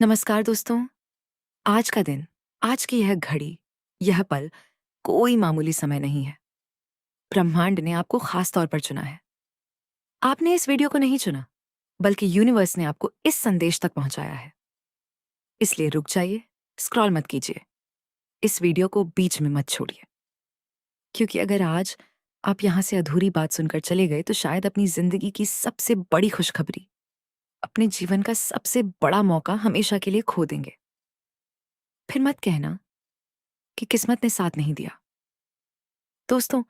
नमस्कार दोस्तों। आज का दिन, आज की यह घड़ी, यह पल कोई मामूली समय नहीं है। ब्रह्मांड ने आपको खास तौर पर चुना है। आपने इस वीडियो को नहीं चुना, बल्कि यूनिवर्स ने आपको इस संदेश तक पहुंचाया है। इसलिए रुक जाइए, स्क्रॉल मत कीजिए, इस वीडियो को बीच में मत छोड़िए। क्योंकि अगर आज आप यहां से अधूरी बात सुनकर चले गए तो शायद अपनी जिंदगी की सबसे बड़ी खुशखबरी, अपने जीवन का सबसे बड़ा मौका हमेशा के लिए खो देंगे। फिर मत कहना कि किस्मत ने साथ नहीं दिया। दोस्तों,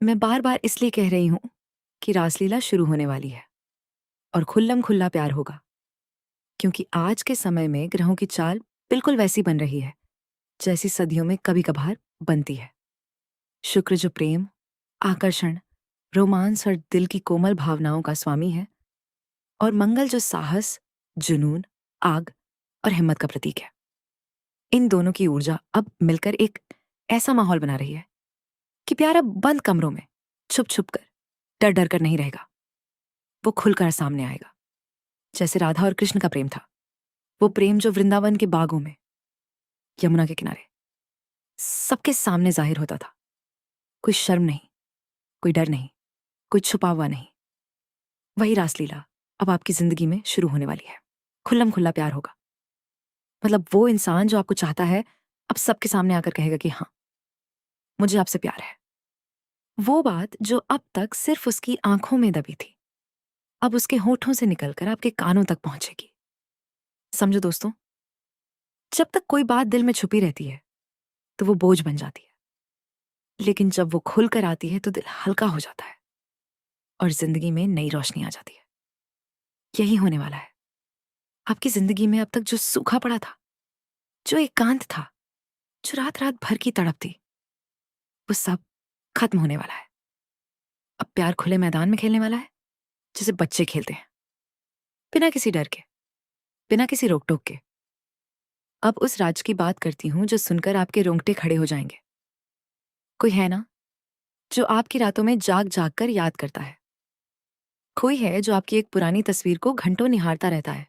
मैं बार बार इसलिए कह रही हूं कि रासलीला शुरू होने वाली है और खुल्लम खुल्ला प्यार होगा। क्योंकि आज के समय में ग्रहों की चाल बिल्कुल वैसी बन रही है जैसी सदियों में कभी कभार बनती है। शुक्र जो प्रेम, आकर्षण, रोमांस और दिल की कोमल भावनाओं का स्वामी है, और मंगल जो साहस, जुनून, आग और हिम्मत का प्रतीक है। इन दोनों की ऊर्जा अब मिलकर एक ऐसा माहौल बना रही है कि प्यार अब बंद कमरों में छुप छुप कर, डर डर कर नहीं रहेगा। वो खुलकर सामने आएगा, जैसे राधा और कृष्ण का प्रेम था। वो प्रेम जो वृंदावन के बागों में, यमुना के किनारे, सबके सामने जाहिर होता था। कोई शर्म नहीं, कोई डर नहीं, कोई छुपा हुआ नहीं। वही रासलीला अब आपकी जिंदगी में शुरू होने वाली है। खुल्लम खुल्ला प्यार होगा। मतलब वो इंसान जो आपको चाहता है अब सबके सामने आकर कहेगा कि हाँ, मुझे आपसे प्यार है। वो बात जो अब तक सिर्फ उसकी आंखों में दबी थी, अब उसके होठों से निकलकर आपके कानों तक पहुंचेगी। समझो दोस्तों, जब तक कोई बात दिल में छुपी रहती है तो वो बोझ बन जाती है, लेकिन जब वो खुलकर आती है तो दिल हल्का हो जाता है और जिंदगी में नई रोशनी आ जाती है। यही होने वाला है। आपकी जिंदगी में अब तक जो सूखा पड़ा था, जो एकांत था, जो रात रात भर की तड़प थी, वो सब खत्म होने वाला है। अब प्यार खुले मैदान में खेलने वाला है, जैसे बच्चे खेलते हैं, बिना किसी डर के, बिना किसी रोक टोक के। अब उस राज की बात करती हूं जो सुनकर आपके रोंगटे खड़े हो जाएंगे। कोई है ना जो आपकी रातों में जाग जाग कर याद करता है। कोई है जो आपकी एक पुरानी तस्वीर को घंटों निहारता रहता है।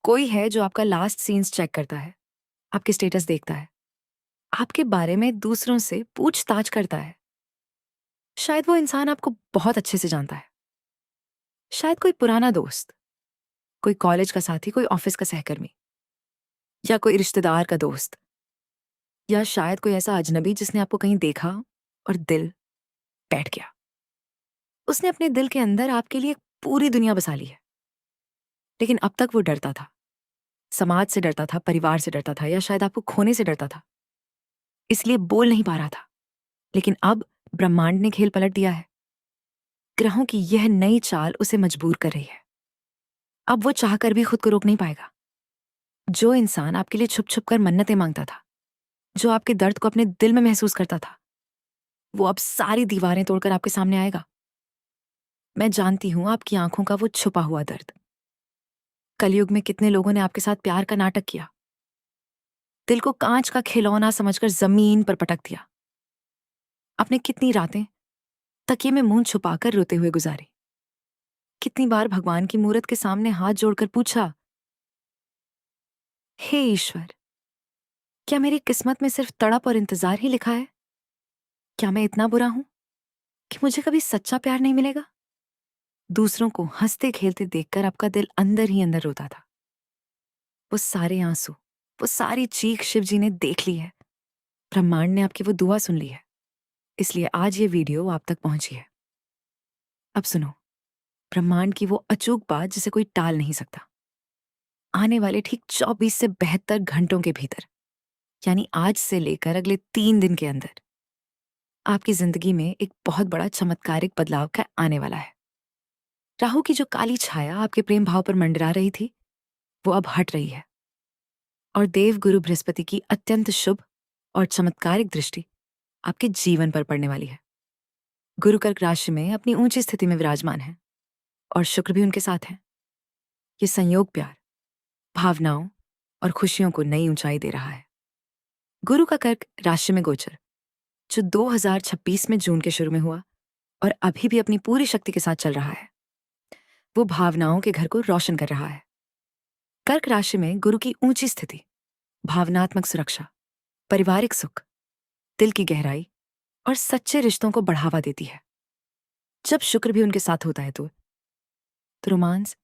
कोई है जो आपका लास्ट सीन्स चेक करता है, आपके स्टेटस देखता है, आपके बारे में दूसरों से पूछताछ करता है। शायद वो इंसान आपको बहुत अच्छे से जानता है। शायद कोई पुराना दोस्त, कोई कॉलेज का साथी, कोई ऑफिस का सहकर्मी, या कोई रिश्तेदार का दोस्त, या शायद कोई ऐसा अजनबी जिसने आपको कहीं देखा और दिल बैठ गया। उसने अपने दिल के अंदर आपके लिए पूरी दुनिया बसा ली है। लेकिन अब तक वो डरता था। समाज से डरता था, परिवार से डरता था, या शायद आपको खोने से डरता था, इसलिए बोल नहीं पा रहा था। लेकिन अब ब्रह्मांड ने खेल पलट दिया है। ग्रहों की यह नई चाल उसे मजबूर कर रही है। अब वो चाहकर भी खुद को रोक नहीं पाएगा। जो इंसान आपके लिए छुप छुप कर मन्नतें मांगता था, जो आपके दर्द को अपने दिल में महसूस करता था, वो अब सारी दीवारें तोड़कर आपके सामने आएगा। मैं जानती हूं आपकी आंखों का वो छुपा हुआ दर्द। कलयुग में कितने लोगों ने आपके साथ प्यार का नाटक किया, दिल को कांच का खिलौना समझकर जमीन पर पटक दिया। आपने कितनी रातें तकिए में मुंह छुपाकर रोते हुए गुजारी। कितनी बार भगवान की मूरत के सामने हाथ जोड़कर पूछा, हे ईश्वर, क्या मेरी किस्मत में सिर्फ तड़प और इंतजार ही लिखा है? क्या मैं इतना बुरा हूं कि मुझे कभी सच्चा प्यार नहीं मिलेगा? दूसरों को हंसते खेलते देखकर आपका दिल अंदर ही अंदर रोता था। वो सारे आंसू, वो सारी चीख शिव जी ने देख ली है। ब्रह्मांड ने आपकी वो दुआ सुन ली है। इसलिए आज ये वीडियो आप तक पहुंची है। अब सुनो, ब्रह्मांड की वो अचूक बात जिसे कोई टाल नहीं सकता। आने वाले ठीक 24 से 72 घंटों के भीतर, यानी आज से लेकर अगले 3 दिन के अंदर, आपकी जिंदगी में एक बहुत बड़ा चमत्कारिक बदलाव का आने वाला है। राहु की जो काली छाया आपके प्रेम भाव पर मंडरा रही थी, वो अब हट रही है, और देव गुरु बृहस्पति की अत्यंत शुभ और चमत्कारिक दृष्टि आपके जीवन पर पड़ने वाली है। गुरु कर्क राशि में अपनी ऊंची स्थिति में विराजमान है, और शुक्र भी उनके साथ है। ये संयोग प्यार, भावनाओं और खुशियों को नई ऊंचाई दे रहा है। गुरु का कर्क राशि में गोचर, जो 2026 में जून के शुरू में हुआ और अभी भी अपनी पूरी शक्ति के साथ चल रहा है, वो भावनाओं के घर को रोशन कर रहा है। कर्क राशि में गुरु की ऊंची स्थिति भावनात्मक सुरक्षा, पारिवारिक सुख, दिल की गहराई और सच्चे रिश्तों को बढ़ावा देती है। जब शुक्र भी उनके साथ होता है तो रोमांस,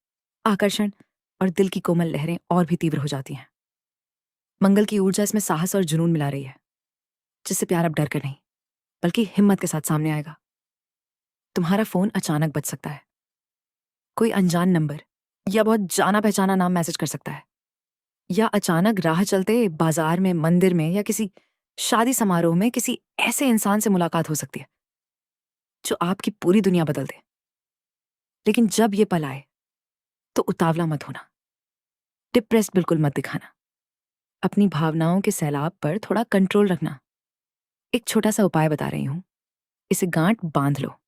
आकर्षण और दिल की कोमल लहरें और भी तीव्र हो जाती हैं। मंगल की ऊर्जा इसमें साहस और जुनून मिला रही है, जिससे प्यार अब डर कर नहीं बल्कि हिम्मत के साथ सामने आएगा। तुम्हारा फोन अचानक बज सकता है, कोई अनजान नंबर या बहुत जाना पहचाना नाम मैसेज कर सकता है, या अचानक राह चलते बाजार में, मंदिर में या किसी शादी समारोह में किसी ऐसे इंसान से मुलाकात हो सकती है जो आपकी पूरी दुनिया बदल दे। लेकिन जब ये पल आए तो उतावला मत होना, डिप्रेस्ड बिल्कुल मत दिखाना, अपनी भावनाओं के सैलाब पर थोड़ा कंट्रोल रखना। एक छोटा सा उपाय बता रही हूं, इसे गांठ बांध लो।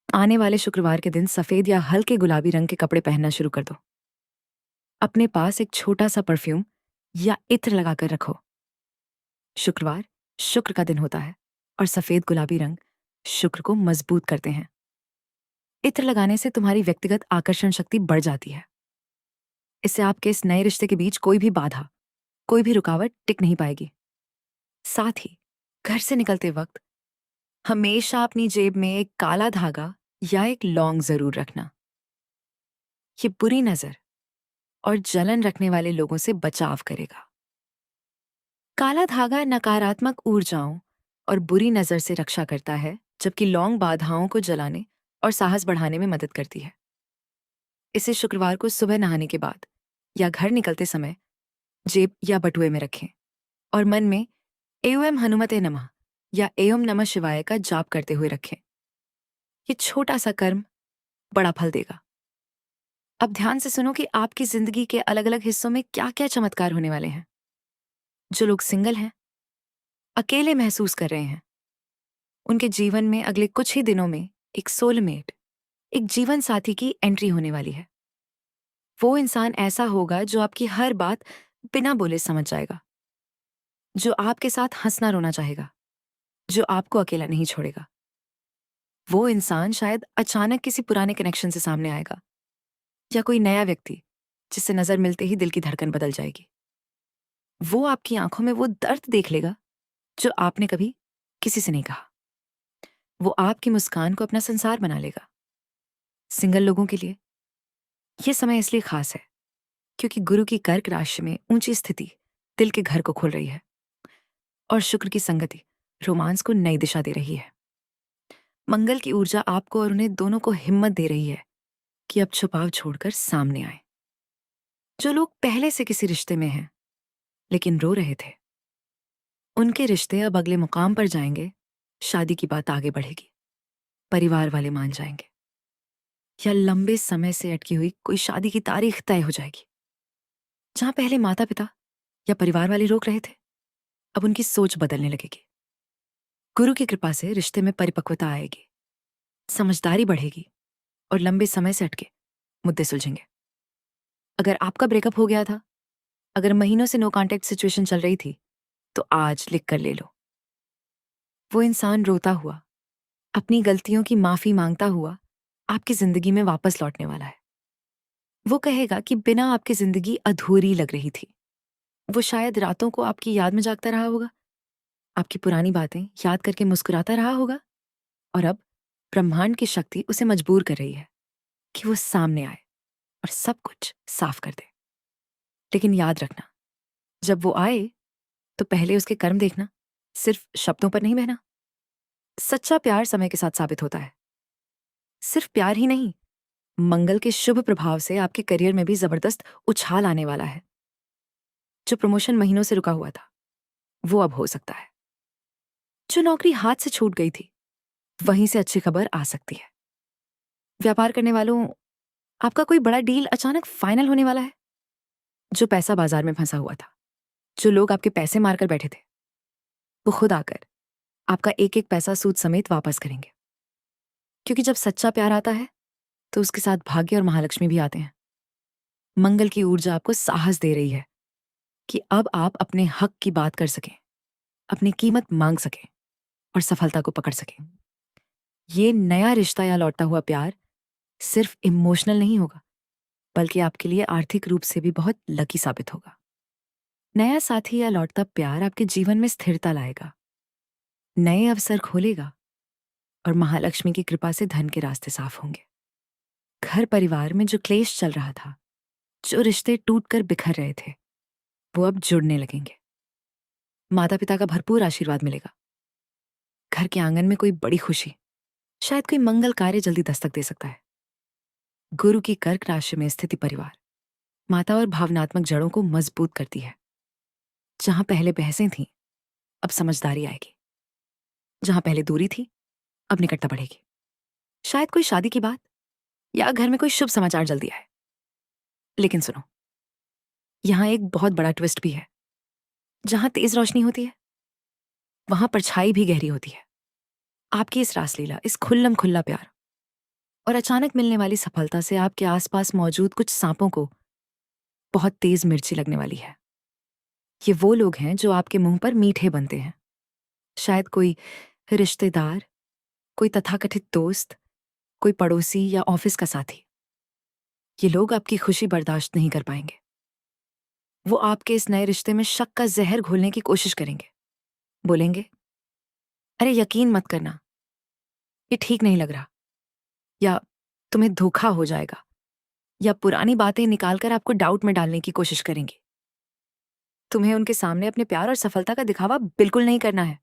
आने वाले शुक्रवार के दिन सफेद या हल्के गुलाबी रंग के कपड़े पहनना शुरू कर दो। अपने पास एक छोटा सा परफ्यूम या इत्र लगाकर रखो। शुक्रवार शुक्र का दिन होता है और सफेद गुलाबी रंग शुक्र को मजबूत करते हैं। इत्र लगाने से तुम्हारी व्यक्तिगत आकर्षण शक्ति बढ़ जाती है। इससे आपके इस नए रिश्ते के बीच कोई भी बाधा, कोई भी रुकावट टिक नहीं पाएगी। साथ ही घर से निकलते वक्त हमेशा अपनी जेब में एक काला धागा या एक लौंग जरूर रखना। ये बुरी नजर और जलन रखने वाले लोगों से बचाव करेगा। काला धागा नकारात्मक ऊर्जाओं और बुरी नजर से रक्षा करता है, जबकि लौंग बाधाओं को जलाने और साहस बढ़ाने में मदद करती है। इसे शुक्रवार को सुबह नहाने के बाद या घर निकलते समय जेब या बटुए में रखें और मन में एओम हनुमते नमः या एओम नमः शिवाय का जाप करते हुए रखें। ये छोटा सा कर्म बड़ा फल देगा। अब ध्यान से सुनो कि आपकी जिंदगी के अलग अलग हिस्सों में क्या क्या चमत्कार होने वाले हैं। जो लोग सिंगल हैं, अकेले महसूस कर रहे हैं, उनके जीवन में अगले कुछ ही दिनों में एक सोलमेट, एक जीवन साथी की एंट्री होने वाली है। वो इंसान ऐसा होगा जो आपकी हर बात बिना बोले समझ जाएगा, जो आपके साथ हंसना रोना चाहेगा, जो आपको अकेला नहीं छोड़ेगा। वो इंसान शायद अचानक किसी पुराने कनेक्शन से सामने आएगा, या कोई नया व्यक्ति जिससे नजर मिलते ही दिल की धड़कन बदल जाएगी। वो आपकी आंखों में वो दर्द देख लेगा जो आपने कभी किसी से नहीं कहा। वो आपकी मुस्कान को अपना संसार बना लेगा। सिंगल लोगों के लिए यह समय इसलिए खास है क्योंकि गुरु की कर्क राशि में ऊंची स्थिति दिल के घर को खोल रही है और शुक्र की संगति रोमांस को नई दिशा दे रही है। मंगल की ऊर्जा आपको और उन्हें दोनों को हिम्मत दे रही है कि अब छुपाव छोड़कर सामने आए। जो लोग पहले से किसी रिश्ते में हैं लेकिन रो रहे थे, उनके रिश्ते अब अगले मुकाम पर जाएंगे। शादी की बात आगे बढ़ेगी, परिवार वाले मान जाएंगे, या लंबे समय से अटकी हुई कोई शादी की तारीख तय हो जाएगी। जहां पहले माता पिता या परिवार वाले रोक रहे थे, अब उनकी सोच बदलने लगेगी। गुरु की कृपा से रिश्ते में परिपक्वता आएगी, समझदारी बढ़ेगी और लंबे समय से अटके मुद्दे सुलझेंगे। अगर आपका ब्रेकअप हो गया था, अगर महीनों से नो कांटेक्ट सिचुएशन चल रही थी, तो आज लिख कर ले लो। वो इंसान रोता हुआ, अपनी गलतियों की माफी मांगता हुआ आपकी जिंदगी में वापस लौटने वाला है। वो कहेगा कि बिना आपकी जिंदगी अधूरी लग रही थी। वो शायद रातों को आपकी याद में जागता रहा होगा, आपकी पुरानी बातें याद करके मुस्कुराता रहा होगा, और अब ब्रह्मांड की शक्ति उसे मजबूर कर रही है कि वो सामने आए और सब कुछ साफ कर दे। लेकिन याद रखना, जब वो आए तो पहले उसके कर्म देखना, सिर्फ शब्दों पर नहीं बहना। सच्चा प्यार समय के साथ साबित होता है। सिर्फ प्यार ही नहीं, मंगल के शुभ प्रभाव से आपके करियर में भी जबरदस्त उछाल आने वाला है। जो प्रमोशन महीनों से रुका हुआ था, वो अब हो सकता है। जो नौकरी हाथ से छूट गई थी, वहीं से अच्छी खबर आ सकती है। व्यापार करने वालों, आपका कोई बड़ा डील अचानक फाइनल होने वाला है। जो पैसा बाजार में फंसा हुआ था, जो लोग आपके पैसे मारकर बैठे थे, वो खुद आकर आपका एक एक पैसा सूद समेत वापस करेंगे। क्योंकि जब सच्चा प्यार आता है तो उसके साथ भाग्य और महालक्ष्मी भी आते हैं। मंगल की ऊर्जा आपको साहस दे रही है कि अब आप अपने हक की बात कर सकें, अपनी कीमत मांग सकें और सफलता को पकड़ सकें। ये नया रिश्ता या लौटता हुआ प्यार सिर्फ इमोशनल नहीं होगा, बल्कि आपके लिए आर्थिक रूप से भी बहुत लकी साबित होगा। नया साथी या लौटता प्यार आपके जीवन में स्थिरता लाएगा, नए अवसर खोलेगा और महालक्ष्मी की कृपा से धन के रास्ते साफ होंगे। घर परिवार में जो क्लेश चल रहा था, जो रिश्ते टूटकर बिखर रहे थे, वो अब जुड़ने लगेंगे। माता पिता का भरपूर आशीर्वाद मिलेगा। घर के आंगन में कोई बड़ी खुशी, शायद कोई मंगल कार्य जल्दी दस्तक दे सकता है। गुरु की कर्क राशि में स्थिति परिवार, माता और भावनात्मक जड़ों को मजबूत करती है। जहां पहले बहसें थीं, अब समझदारी आएगी। जहां पहले दूरी थी, अब निकटता बढ़ेगी। शायद कोई शादी की बात या घर में कोई शुभ समाचार जल्दी आए। लेकिन सुनो, यहां एक बहुत बड़ा ट्विस्ट भी है। जहां तेज रोशनी होती है, वहां परछाई भी गहरी होती है। आपकी इस रासलीला, इस खुल्लम खुल्ला प्यार और अचानक मिलने वाली सफलता से आपके आसपास मौजूद कुछ सांपों को बहुत तेज मिर्ची लगने वाली है। ये वो लोग हैं जो आपके मुंह पर मीठे बनते हैं। शायद कोई रिश्तेदार, कोई तथाकथित दोस्त, कोई पड़ोसी या ऑफिस का साथी। ये लोग आपकी खुशी बर्दाश्त नहीं कर पाएंगे। वो आपके इस नए रिश्ते में शक का जहर घोलने की कोशिश करेंगे। बोलेंगे, अरे यकीन मत करना, ये ठीक नहीं लग रहा, या तुम्हें धोखा हो जाएगा, या पुरानी बातें निकालकर आपको डाउट में डालने की कोशिश करेंगी। तुम्हें उनके सामने अपने प्यार और सफलता का दिखावा बिल्कुल नहीं करना है।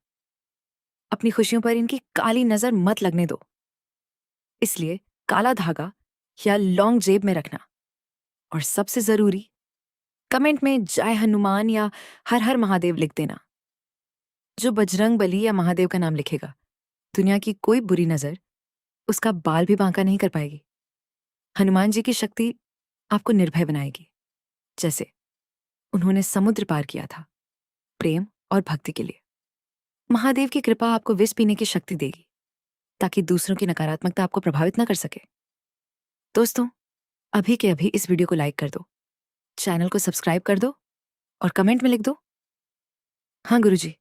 अपनी खुशियों पर इनकी काली नजर मत लगने दो। इसलिए काला धागा या लॉन्ग जेब में रखना, और सबसे जरूरी, कमेंट में जय हनुमान या हर हर महादेव लिख देना। जो बजरंग बली या महादेव का नाम लिखेगा, दुनिया की कोई बुरी नजर उसका बाल भी बांका नहीं कर पाएगी। हनुमान जी की शक्ति आपको निर्भय बनाएगी, जैसे उन्होंने समुद्र पार किया था, प्रेम और भक्ति के लिए। महादेव की कृपा आपको विष पीने की शक्ति देगी, ताकि दूसरों की नकारात्मकता आपको प्रभावित न कर सके। दोस्तों, अभी के अभी इस वीडियो को लाइक कर दो, चैनल को सब्सक्राइब कर दो और कमेंट में लिख दो, हाँ गुरुजी,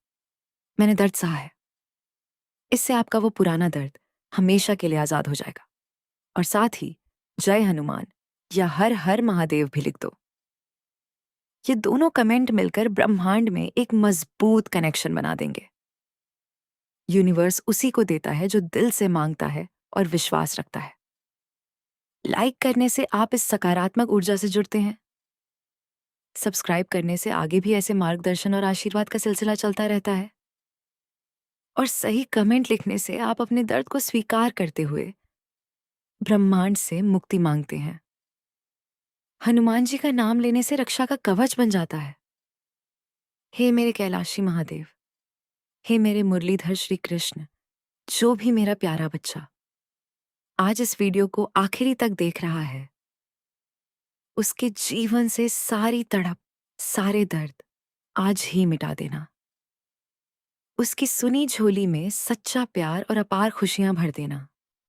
मैंने दर्द सहा है। इससे आपका वो पुराना दर्द हमेशा के लिए आजाद हो जाएगा। और साथ ही जय हनुमान या हर हर महादेव भी लिख दो। ये दोनों कमेंट मिलकर ब्रह्मांड में एक मजबूत कनेक्शन बना देंगे। यूनिवर्स उसी को देता है जो दिल से मांगता है और विश्वास रखता है। लाइक करने से आप इस सकारात्मक ऊर्जा से जुड़ते हैं। सब्सक्राइब करने से आगे भी ऐसे मार्गदर्शन और आशीर्वाद का सिलसिला चलता रहता है। और सही कमेंट लिखने से आप अपने दर्द को स्वीकार करते हुए ब्रह्मांड से मुक्ति मांगते हैं। हनुमान जी का नाम लेने से रक्षा का कवच बन जाता है। हे मेरे कैलाशी महादेव, हे मेरे मुरलीधर श्री कृष्ण, जो भी मेरा प्यारा बच्चा आज इस वीडियो को आखिरी तक देख रहा है, उसके जीवन से सारी तड़प, सारे दर्द आज ही मिटा देना। उसकी सुनी झोली में सच्चा प्यार और अपार खुशियां भर देना।